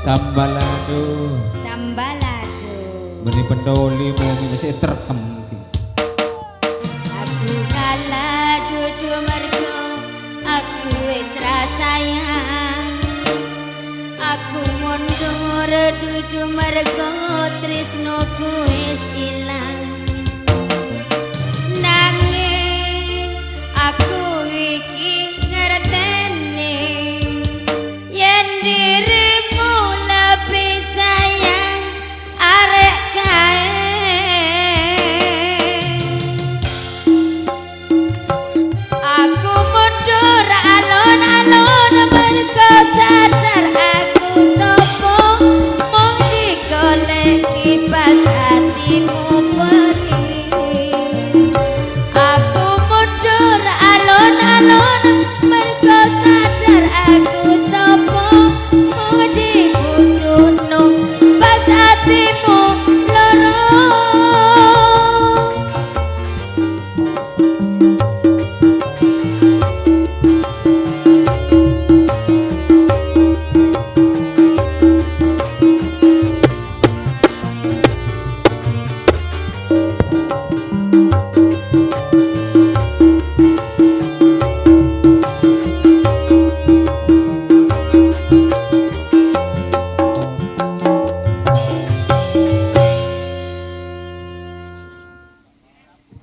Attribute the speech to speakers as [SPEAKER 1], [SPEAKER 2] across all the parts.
[SPEAKER 1] Sambalado.
[SPEAKER 2] Sambalado.
[SPEAKER 1] Beni pendoli mau masih terekam.
[SPEAKER 2] Aku kalah dudu mergo aku wis sayang. Aku mundur dudu mergo tresnoku wis ilang. Nanging aku iki ngerteni yen dirimu lebih sayang arek kae. Aku mundur alon-alon mergo sadar aku sopo mung digoleki pas hatimu perih. Aku mundur alon-alon mergo sadar aku sopo mung dibutuhno pas hatimu loro.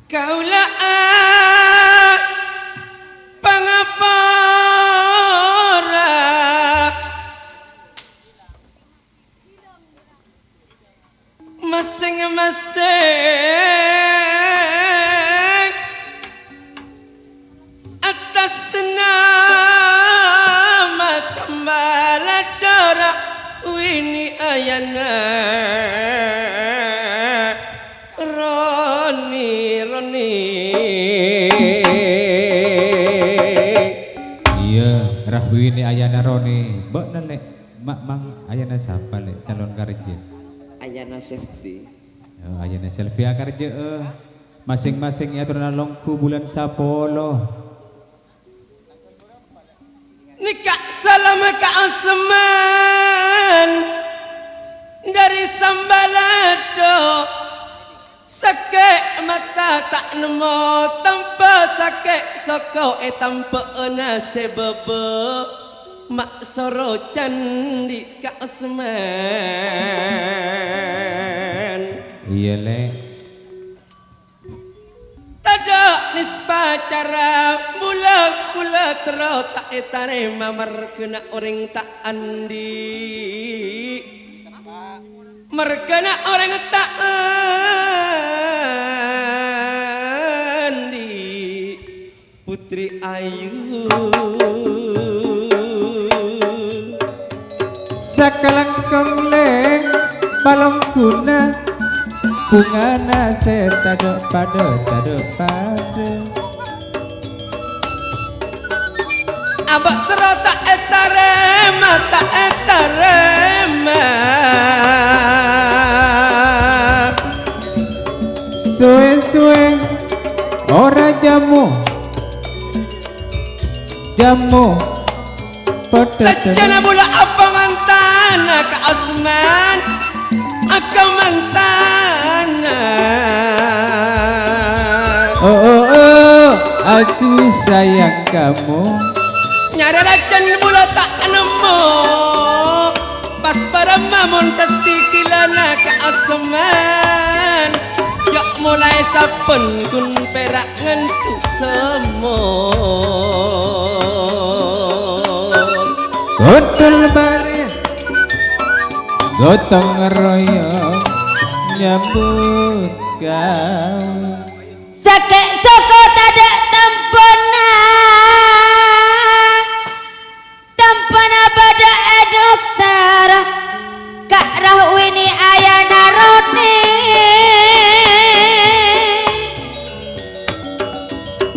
[SPEAKER 3] Kaulah pangapora masing-masing atas nama Sambaladora Wini Ayana
[SPEAKER 1] Iya, Rahwini Ayana Roni. Mbok nelek mak mang Ayana siapa lek calon kerja?
[SPEAKER 3] Ayana Safety.
[SPEAKER 1] Oh, Ayana Selvia kerja. Masing-masing ya turun longku bulan sapolo.
[SPEAKER 3] Nikah salam ke Asman dari Sambalado. Sakit mata tak nemu tanpa sakit soko tanpa nasib mak soro candi Kak Asman.
[SPEAKER 1] Iya lek.
[SPEAKER 3] Tada nispa cara mula tero tak tarima merkena orang tak andi. Merkena orang tak andi Putri Ayu
[SPEAKER 1] Sakalangkong leng palong kuna bunga nase tado pada
[SPEAKER 3] abak tero tak etarema
[SPEAKER 1] suwe-suwe ora jamu
[SPEAKER 3] Sejana bula apa mantana Kak Asman Aka mantana
[SPEAKER 1] Oh aku sayang kamu
[SPEAKER 3] Nyara lajan bula tak nemu Pas para mamun tetikilana Kak Asman Jak mulai saben kun perak ngentuk semut
[SPEAKER 1] Gotol baris gotong royong nyambut kau
[SPEAKER 2] Sakit soko tada tampana pada dokter Kak Rahwini Ayana Roni.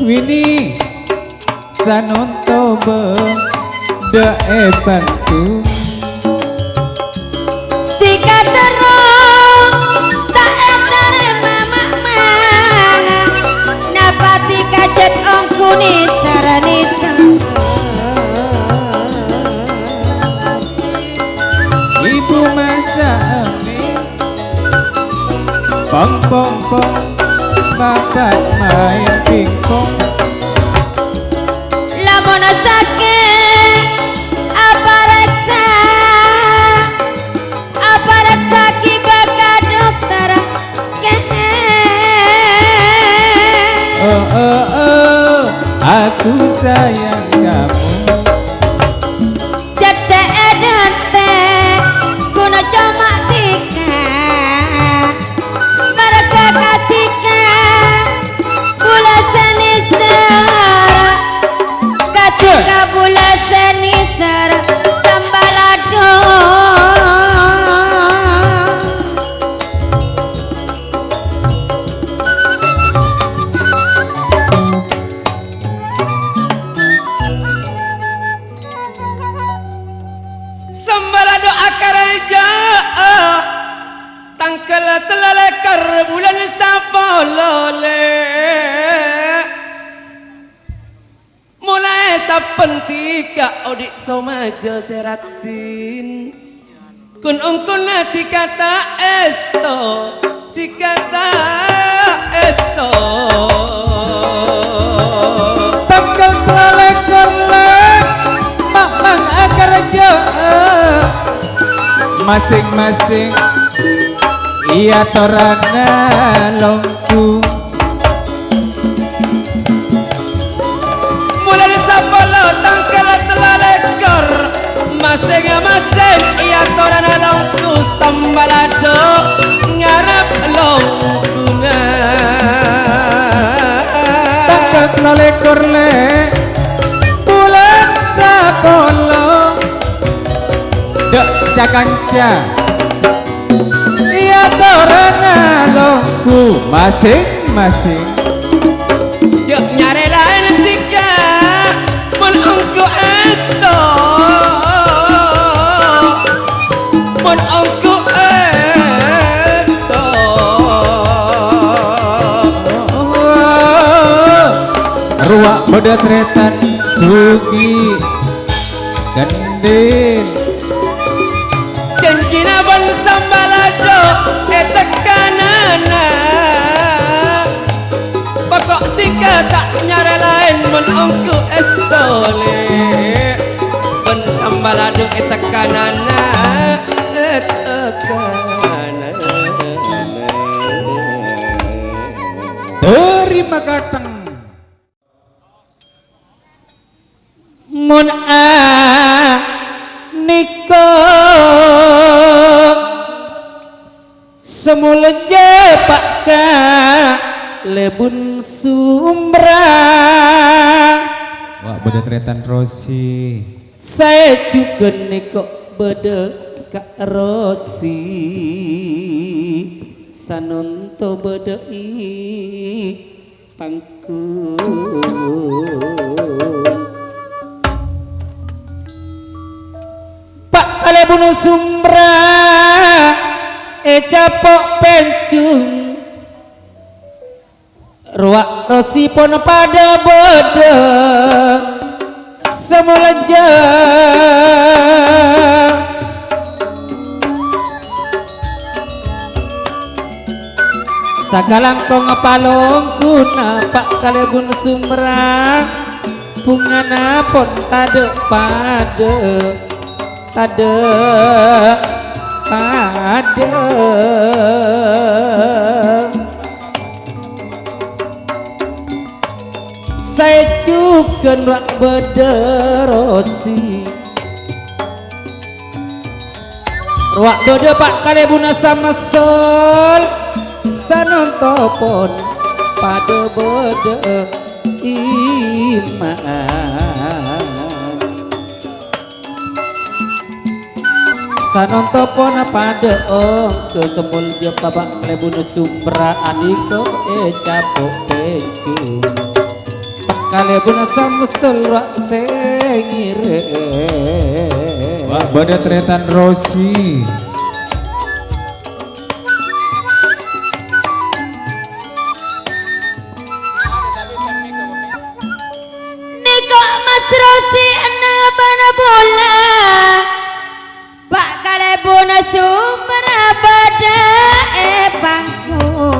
[SPEAKER 1] Wini sanontobe dae bantu
[SPEAKER 2] Tika terong tak entare mama napati kajet ongkuni sarani
[SPEAKER 1] Pong pong pong babat main pingpong.
[SPEAKER 2] Lamun sakit apa reksa kibaka dokter
[SPEAKER 1] Oh, aku sayang kamu.
[SPEAKER 2] cek edan teh guna coma tika mereka katika bula senisar katika bula senisar sambalado.
[SPEAKER 3] Sambalado akaraja tangkel telalekar bulan sapolole mulai sapentika odik somajo seratin kun ungkuna tikata esto
[SPEAKER 1] Tanggal telalekar mamang akar aja. Masing-masing iya torana longku.
[SPEAKER 3] mulai sapolo tangkel telalekar masing-masing iya torana longku sambalado ngarep longkuna
[SPEAKER 1] Tanggal telalekar le bulan sapolo. Dek cakanca iya torana longku masing-masing.
[SPEAKER 3] Jok nyarelain tiga mun ongko esto mun ongko esto
[SPEAKER 1] Ruak bedetretan sugi kendil.
[SPEAKER 3] janjina bon sambalado etekanana pokok tiga tak nyarelain mun ongko esto le bon sambalado etekanana
[SPEAKER 1] Terima kateng.
[SPEAKER 4] Mun niko semula jepak ka lebun sumbrang.
[SPEAKER 1] Wah bedetretan Rosi.
[SPEAKER 4] Saya juga niko bede Kak Rosi sanonto bede pangku. Pak Alebun Sumbra capok pencung ruak Rosi pun pada bede semula sagalangkong palong kuna Pak Kalebun Sumbra bungana pun tade saya juga rak bederosi ruak bede Pak Kalebun sama sol sanontopon pada bede iman sanontopon pada ke semul je Bapak Kalebun Sumbra adiko capok pecu Kalebun sama selak sengire
[SPEAKER 1] Wah bedetretan Rosi.
[SPEAKER 2] Mas Rosi bana bola Pak Kalebun Sumbra pada pangku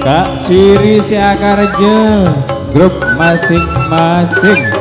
[SPEAKER 1] Kak Siri Siakarja grup masing-masing